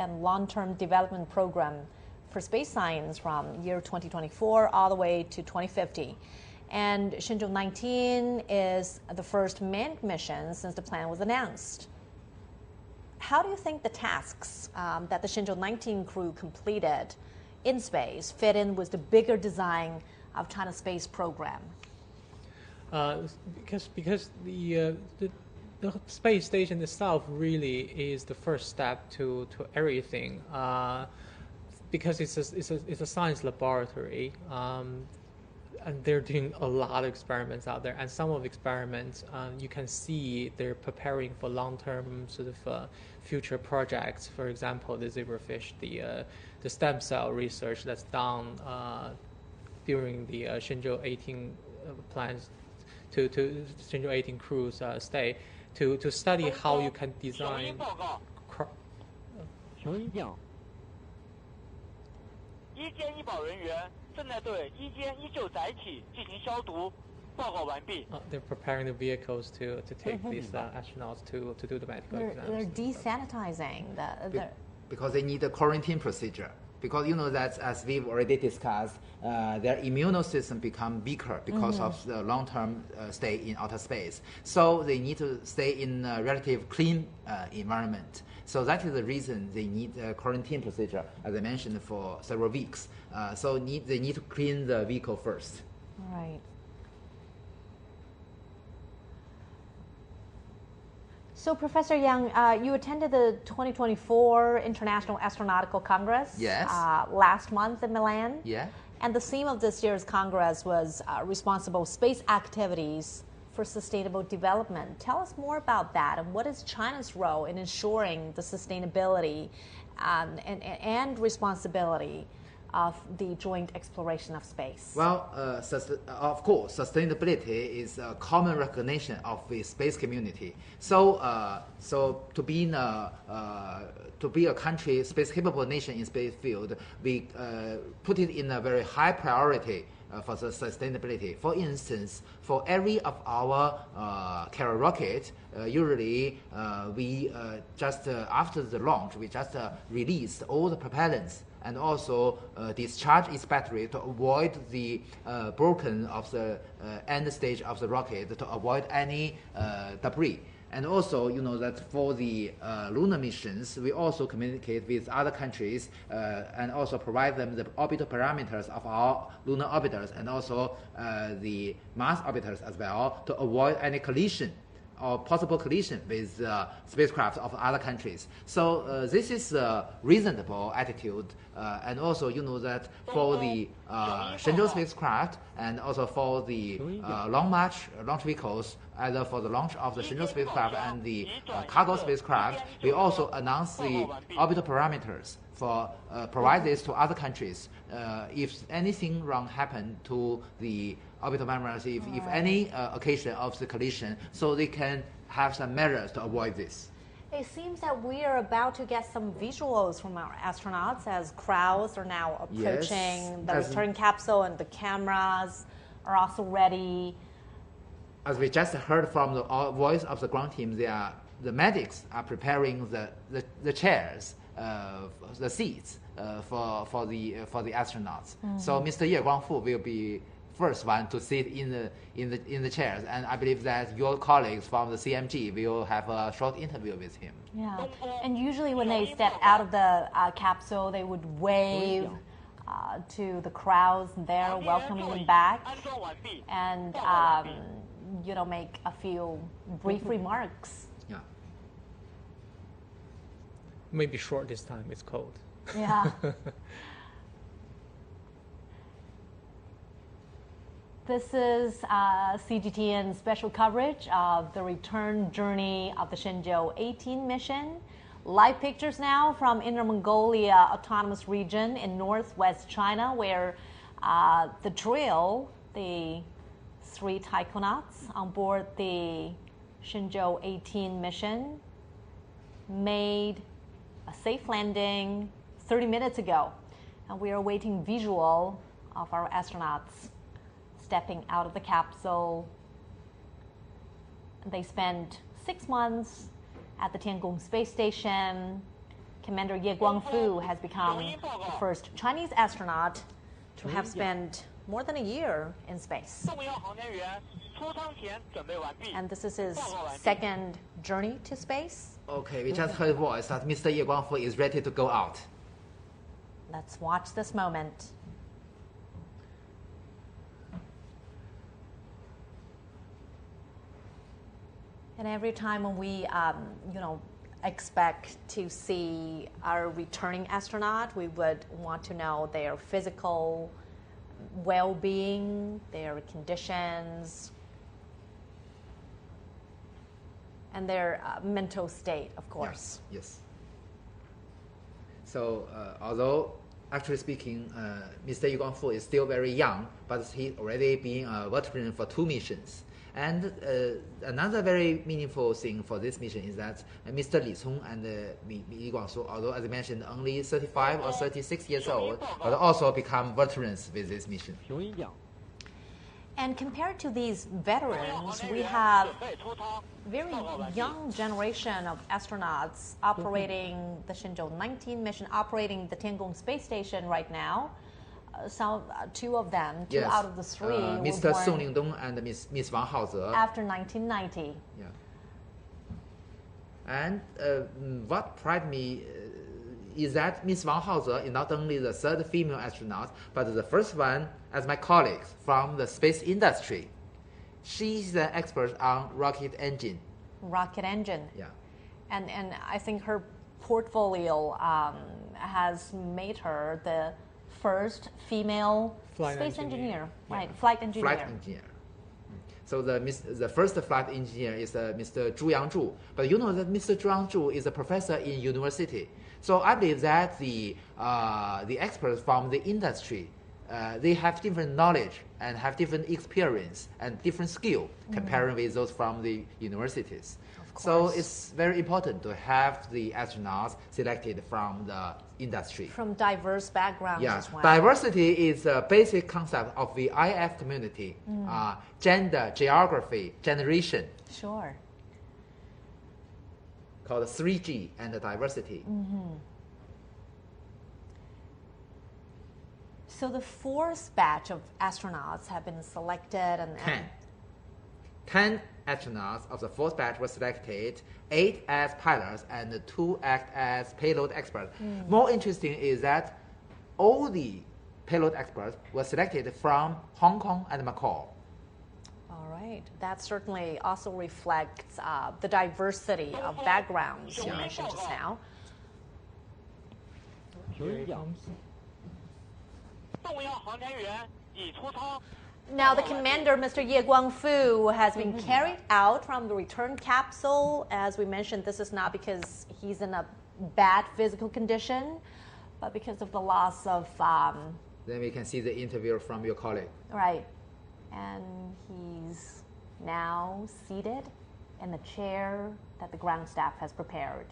and long-term development program for space science from year 2024 all the way to 2050. And Shenzhou-19 is the first manned mission since the plan was announced. How do you think the tasks that the Shenzhou-19 crew completed in space fit in with the bigger design of China's space program? Because the space station itself really is the first step to everything. Because it's a science laboratory, and they're doing a lot of experiments out there. And some of the experiments, you can see they're preparing for long-term sort of future projects. For example, the zebrafish, the stem cell research that's done during the Shenzhou-18 plans to Shenzhou-18 crew's stay to study how you can design. They're preparing the vehicles to take these astronauts to do the medical exams. They're desanitizing because they need a quarantine procedure. Because you know that, as we've already discussed, their immune system become weaker because of the long-term stay in outer space. So they need to stay in a relative clean environment. So that is the reason they need a quarantine procedure, as I mentioned, for several weeks. So they need to clean the vehicle first. Right. So, Professor Yang, you attended the 2024 International Astronautical Congress last month in Milan. Yeah. And the theme of this year's Congress was responsible space activities for sustainable development. Tell us more about that, and what is China's role in ensuring the sustainability and responsibility of the joint exploration of space? Well, of course, sustainability is a common recognition of the space community. So, to be a country, space-capable nation in space field, we put it in a very high priority for the sustainability. For instance, for every of our carrier rocket, usually we just after the launch, we just release all the propellants and also discharge its battery to avoid the broken of the end stage of the rocket, to avoid any debris. And also, you know that for the lunar missions, we also communicate with other countries and also provide them the orbital parameters of our lunar orbiters and also the Mars orbiters as well, to avoid any collision or possible collision with spacecraft of other countries. So this is a reasonable attitude. And also, you know that for the Shenzhou spacecraft and also for the long march launch vehicles, either for the launch of the Shenzhou spacecraft and the cargo spacecraft, we also announce the orbital parameters for provide this to other countries. If anything wrong happened to the orbital parameters, if any occasion of the collision, so they can have some measures to avoid this. It seems that we are about to get some visuals from our astronauts as crowds are now approaching the return capsule, and the cameras are also ready. As we just heard from the voice of the ground team, the medics are preparing the chairs, the seats for the astronauts. So Mr. Ye Guangfu will be first one to sit in the chairs, and I believe that your colleagues from the CMG will have a short interview with him. Yeah, and usually when they step out of the capsule, they would wave to the crowds there, welcoming them back, and make a few brief remarks. Yeah. Maybe short this time. It's cold. Yeah. This is CGTN special coverage of the return journey of the Shenzhou-18 mission. Live pictures now from Inner Mongolia Autonomous Region in northwest China, where the three taikonauts on board the Shenzhou-18 mission made a safe landing 30 minutes ago. And we are awaiting visual of our astronauts stepping out of the capsule. They spent 6 months at the Tiangong space station, Commander Ye Guangfu has become the first Chinese astronaut to have spent more than a year in space. And this is his second journey to space. Okay, we just heard a voice that Mr. Ye Guangfu is ready to go out. Let's watch this moment. And every time when we, expect to see our returning astronaut, we would want to know their physical well-being, their conditions, and their mental state, of course. Yes. So, although actually speaking, Mr. Ye Guangfu is still very young, but he already been a veteran for 2 missions. And another very meaningful thing for this mission is that Mr. Li Cong and Ye Guangfu, although as I mentioned, only 35 or 36 years old, but also become veterans with this mission. And compared to these veterans, we have very young generation of astronauts operating the Shenzhou-19 mission, operating the Tiangong space station right now. Two of them, two out of the 3, Mr. Song Lingdong and Miss Wang Haoze. After 1990. Yeah. And what pride me is that Miss Wang Haoze is not only the 3rd female astronaut, but the first one as my colleague from the space industry. She's an expert on rocket engine. Rocket engine. Yeah. And I think her portfolio has made her the first female space engineer. Right, flight engineer. Flight engineer. So the first flight engineer is Mr. Zhu Yangzhu. But you know that Mr. Zhu Yangzhu is a professor in university. So I believe that the experts from the industry, they have different knowledge and have different experience and different skill comparing with those from the universities. So it's very important to have the astronauts selected from the industry. From diverse backgrounds as well. Diversity is a basic concept of the IF community. Gender, geography, generation. Sure. Called 3G and the diversity. So the 4th batch of astronauts have been selected and 10 astronauts of the 4th batch were selected, 8 as pilots and 2 act as payload experts. More interesting is that all the payload experts were selected from Hong Kong and Macau. All right. That certainly also reflects the diversity of backgrounds you mentioned just now. Here it comes. Now, the commander, Mr. Ye Guangfu, has been carried out from the return capsule. As we mentioned, this is not because he's in a bad physical condition, but because of the loss of... Then we can see the interview from your colleague. Right. And he's now seated in the chair that the ground staff has prepared.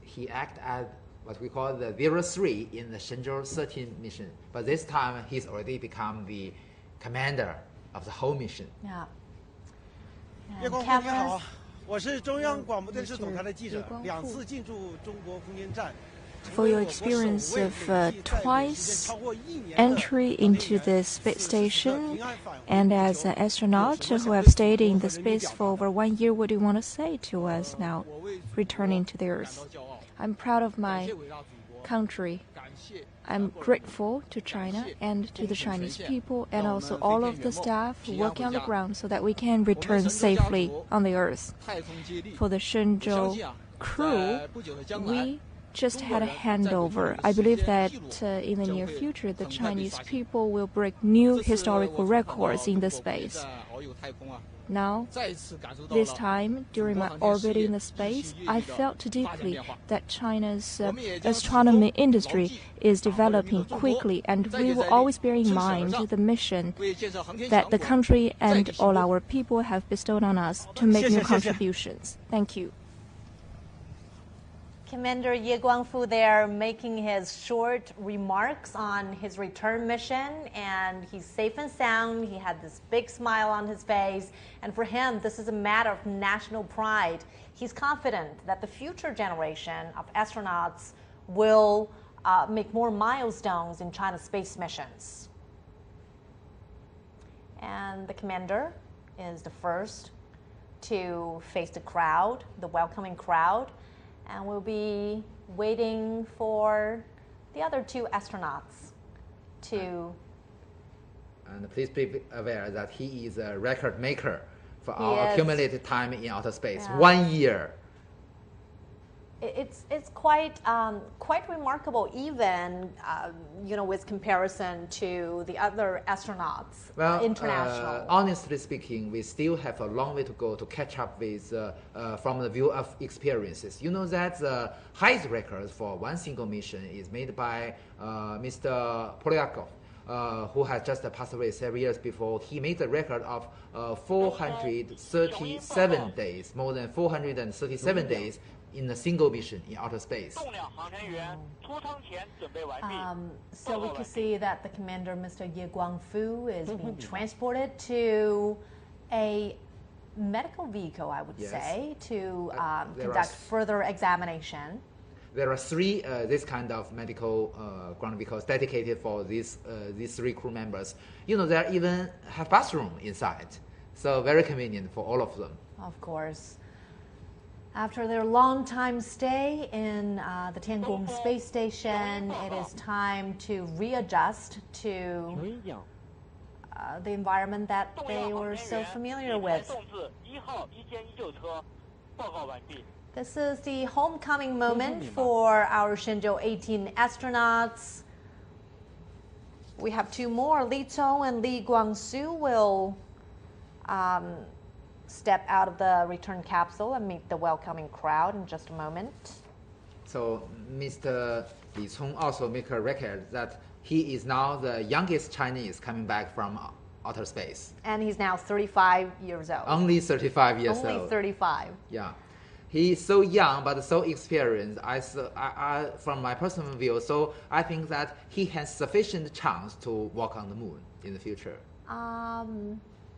He acted as what we call the 03 in the Shenzhou-18 mission. But this time, he's already become the commander of the whole mission. Yeah. 叶光夫你好，我是中央广播电视总台的记者，2次进驻中国空间站。 For your experience of twice entry into the space station, and as an astronaut who have stayed in the space for over 1 year, what do you want to say to us now, returning to the Earth? I'm proud of my country. I'm grateful to China and to the Chinese people and also all of the staff working on the ground so that we can return safely on the Earth. For the Shenzhou crew, we just had a handover. I believe that in the near future, the Chinese people will break new historical records in the space. Now, this time, during my orbit in the space, I felt deeply that China's astronomy industry is developing quickly, and we will always bear in mind the mission that the country and all our people have bestowed on us to make new contributions. Thank you. Commander Ye Guangfu there making his short remarks on his return mission, and he's safe and sound. He had this big smile on his face, and for him, this is a matter of national pride. He's confident that the future generation of astronauts will make more milestones in China's space missions. And the commander is the first to face the crowd, the welcoming crowd, and we'll be waiting for the other two astronauts to... And please be aware that he is a record maker for our accumulated time in outer space. Yeah. 1 year. It's quite remarkable, even with comparison to the other astronauts, international. Honestly speaking, we still have a long way to go to catch up with from the view of experiences. You know that the highest record for one single mission is made by Mr. Polyakov, who has just passed away several years before. He made the record of 437 days, more than 437 days in a single mission in outer space. So we can see that the commander, Mr. Ye Guangfu, is being transported to a medical vehicle, I would say, to conduct further examination. There are three this kind of medical ground vehicles dedicated for these three crew members. You know, they even have bathroom inside, so very convenient for all of them. Of course. After their long time stay in the Tiangong space station, it is time to readjust to the environment that they were so familiar with. This is the homecoming moment for our Shenzhou-18 astronauts. We have two more. Li Cong and Li Guangsu will step out of the return capsule and meet the welcoming crowd in just a moment. So Mr. Li Cong also make a record that he is now the youngest Chinese coming back from outer space. And he's now 35 years old. Only 35 years old. Only 35. Yeah. He's so young but so experienced. From my personal view, so I think that he has sufficient chance to walk on the moon in the future.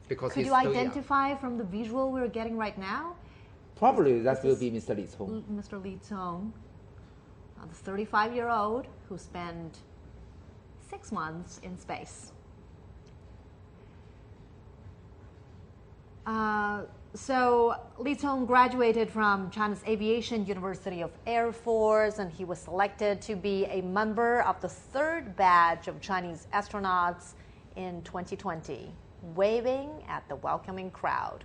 Because could you identify from the visual we're getting right now? Probably that will be Mr. Li Cong. Mr. Li Cong, the 35-year-old who spent 6 months in space. So Li Cong graduated from China's Aviation University of Air Force, and he was selected to be a member of the 3rd batch of Chinese astronauts in 2020, waving at the welcoming crowd.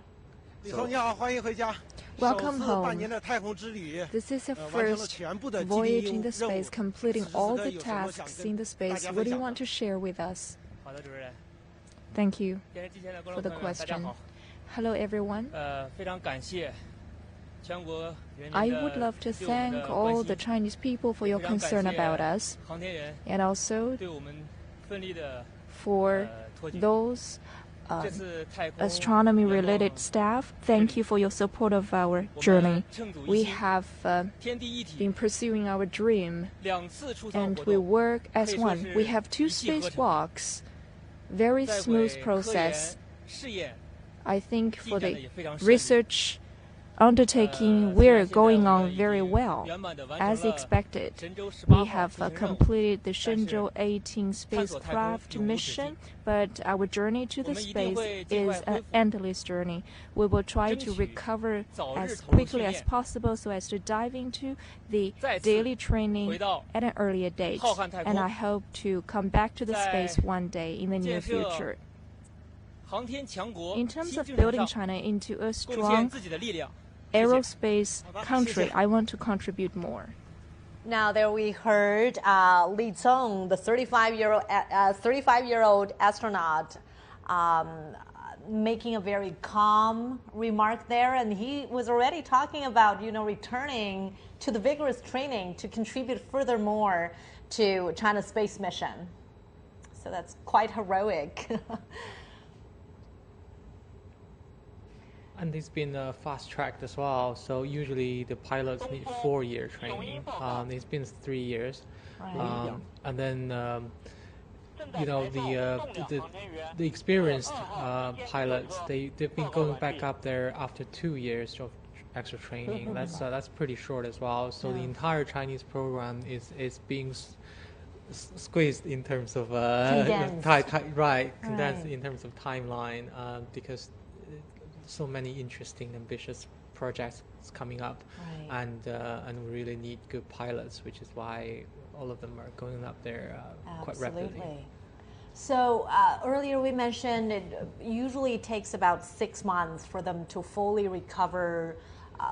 Welcome home. This is your first voyage in the space, completing all the tasks in the space. What do you want to share with us? Thank you for the question. Hello, everyone. I would love to thank all the Chinese people for your concern about us, and also for those astronomy-related staff. Thank you for your support of our journey. We have been pursuing our dream, and we work as one. We have 2 spacewalks, very smooth process. I think for the research undertaking, we're going on very well. As expected, we have completed the Shenzhou-18 spacecraft mission, but our journey to the space is an endless journey. We will try to recover as quickly as possible so as to dive into the daily training at an earlier date. And I hope to come back to the space one day in the near future. In terms of building China into a strong aerospace country, I want to contribute more. Now there we heard Li Cong, the 35-year-old astronaut, making a very calm remark there, and he was already talking about returning to the vigorous training to contribute furthermore to China's space mission. So that's quite heroic. And it's been fast-tracked as well. So usually the pilots need 4-year training. It's been 3 years. Right. And then, the experienced pilots, they've been going back up there after 2 years of extra training. That's pretty short as well. So the entire Chinese program is being squeezed in terms of condensed in terms of timeline, because so many interesting, ambitious projects coming up, and we really need good pilots, which is why all of them are going up there quite rapidly. So earlier we mentioned it usually takes about 6 months for them to fully recover,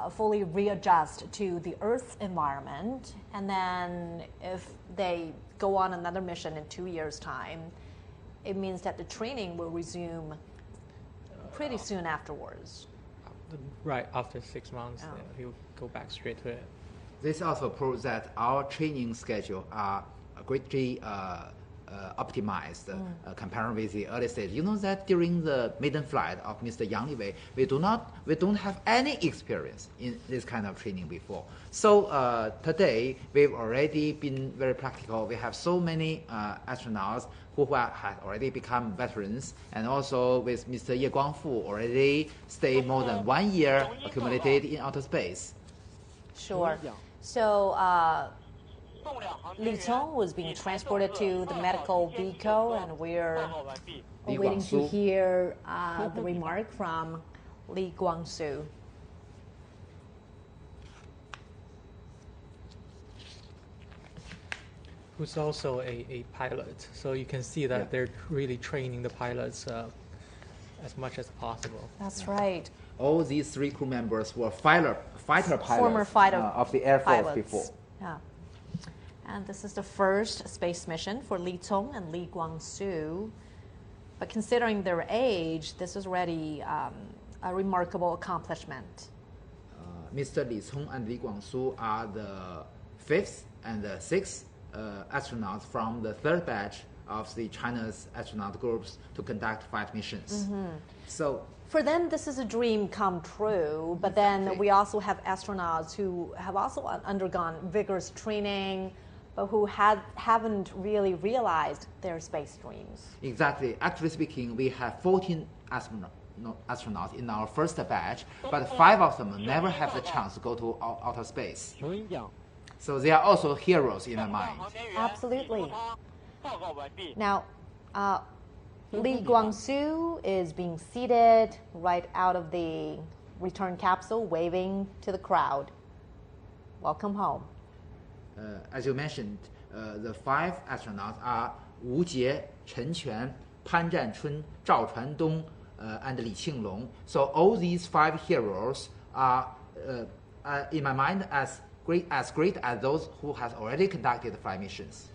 fully readjust to the Earth's environment, and then if they go on another mission in 2 years' time, it means that the training will resume pretty soon afterwards. Right, after 6 months, he'll go back straight to it. This also proves that our training schedule are greatly optimized compared with the early stage. You know that during the maiden flight of Mr. Yang Liwei, we don't have any experience in this kind of training before. So today we've already been very practical. We have so many astronauts who have already become veterans, and also with Mr. Ye Guangfu already stayed more than 1 year accumulated in outer space. Sure. So Li Cong was being transported to the medical vehicle, and we're waiting to hear the remark from Li Guangsu. Who's also a pilot. So you can see that they're really training the pilots as much as possible. That's right. All these 3 crew members were fighter pilots Former fighter of the Air Force before. Yeah. And this is the first space mission for Li Cong and Li Guangsu. But considering their age, this is already a remarkable accomplishment. Mr. Li Cong and Li Guangsu are the 5th and the 6th astronauts from the 3rd batch of the China's astronaut groups to conduct 5 missions. So for them, this is a dream come true, but then we also have astronauts who have also undergone vigorous training, but who haven't really realized their space dreams. Exactly. Actually speaking, we have 14 astronauts in our first batch, but 5 of them never have the chance to go to outer space. So they are also heroes in my mind. Absolutely. Now, Li Guangsu is being seated right out of the return capsule, waving to the crowd. Welcome home. As you mentioned, the 5 astronauts are Wu Jie, Chen Quan, Pan Zhanchun, Zhao Chuandong, and Li Qinglong. So all these 5 heroes are, in my mind, as great as those who have already conducted 5 missions.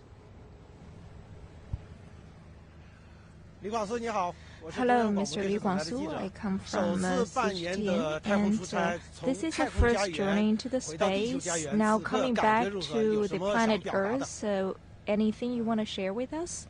Hello, Mr. Li Guangsu. I come from CGTN, and this is your first journey into the space. Now coming back to the planet Earth, so anything you want to share with us?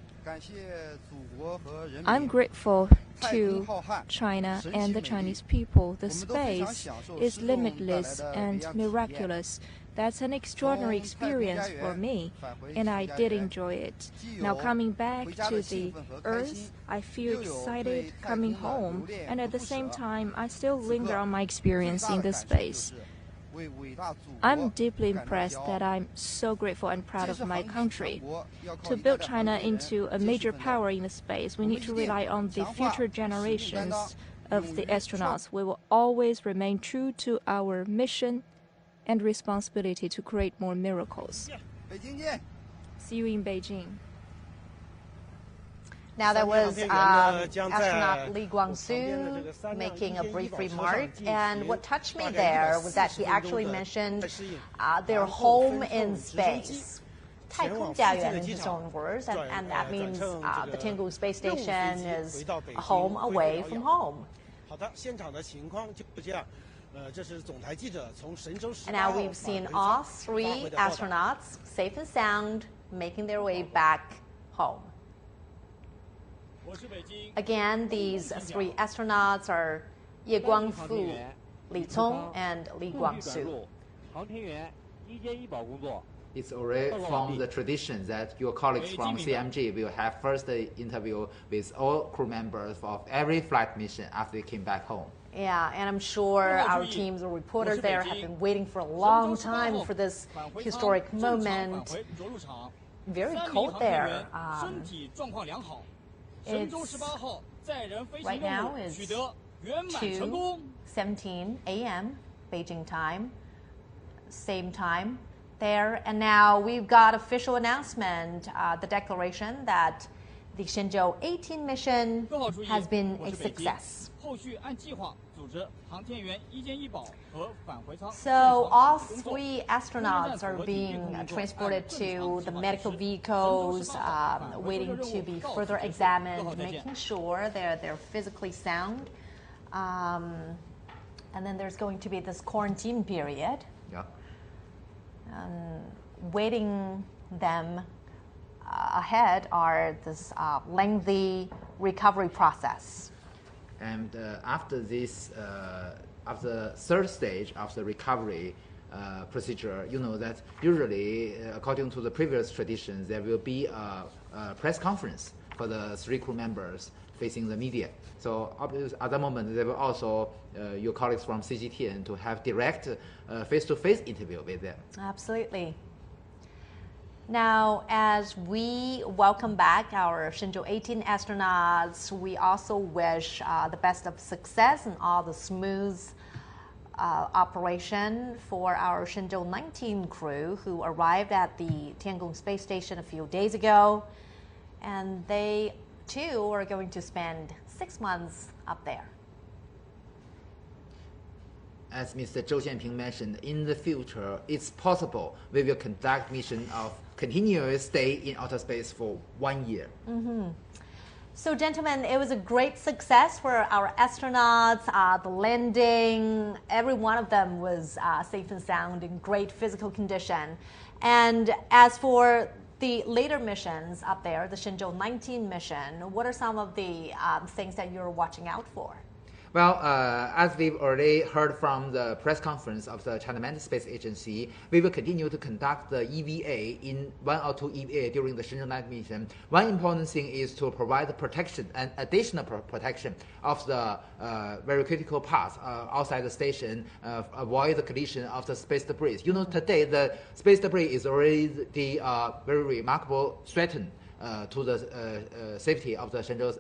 I'm grateful to China and the Chinese people. The space is limitless and miraculous. That's an extraordinary experience for me, and I did enjoy it. Now coming back to the Earth, I feel excited coming home, and at the same time, I still linger on my experience in the space. I'm deeply impressed that I'm so grateful and proud of my country. To build China into a major power in the space, we need to rely on the future generations of the astronauts. We will always remain true to our mission and responsibility to create more miracles. See you in Beijing. Now that was astronaut Li Guangsu making a brief remark, and what touched me there was that he actually mentioned their home in space. 太空家园 in his own words, and that means the Tiangong space station is a home away from home. And now we've seen all 3 astronauts, safe and sound, making their way back home. Again, these 3 astronauts are Ye Guangfu, Li Cong, and Li Guangsu. It's already from the tradition that your colleagues from CMG will have first interview with all crew members of every flight mission after they came back home. Yeah, and I'm sure our teams or reporters there have been waiting for a long time for this historic moment. Very cold there. Right now is 2:17 a.m. Beijing time, same time there. And now we've got official announcement, the declaration that the Shenzhou-18 mission has been a success. So all 3 astronauts are being transported to the medical vehicles, waiting to be further examined, making sure they're physically sound. And then there's going to be this quarantine period. Yeah. Waiting them ahead are this lengthy recovery process. And after this, after the third stage of the recovery procedure, you know that usually, according to the previous traditions, there will be a press conference for the 3 crew members facing the media. So at that moment, there will also your colleagues from CGTN to have direct face-to-face interview with them. Absolutely. Now, as we welcome back our Shenzhou-18 astronauts, we also wish the best of success and all the smooth operation for our Shenzhou-19 crew who arrived at the Tiangong space station a few days ago. And they, too, are going to spend 6 months up there. As Mr. Zhou Xianping mentioned, in the future, it's possible we will conduct mission of continuous stay in outer space for 1 year. So, gentlemen, it was a great success for our astronauts. The landing, every one of them was safe and sound in great physical condition. And as for the later missions up there, the Shenzhou-19 mission, what are some of the things that you're watching out for? Well, as we've already heard from the press conference of the China Manned Space Agency, we will continue to conduct the EVA in 1 or 2 EVA during the Shenzhou-19 mission. One important thing is to provide the protection and additional protection of the very critical parts outside the station, avoid the collision of the space debris. You know, today the space debris is already the very remarkable threat to the safety of the Shenzhou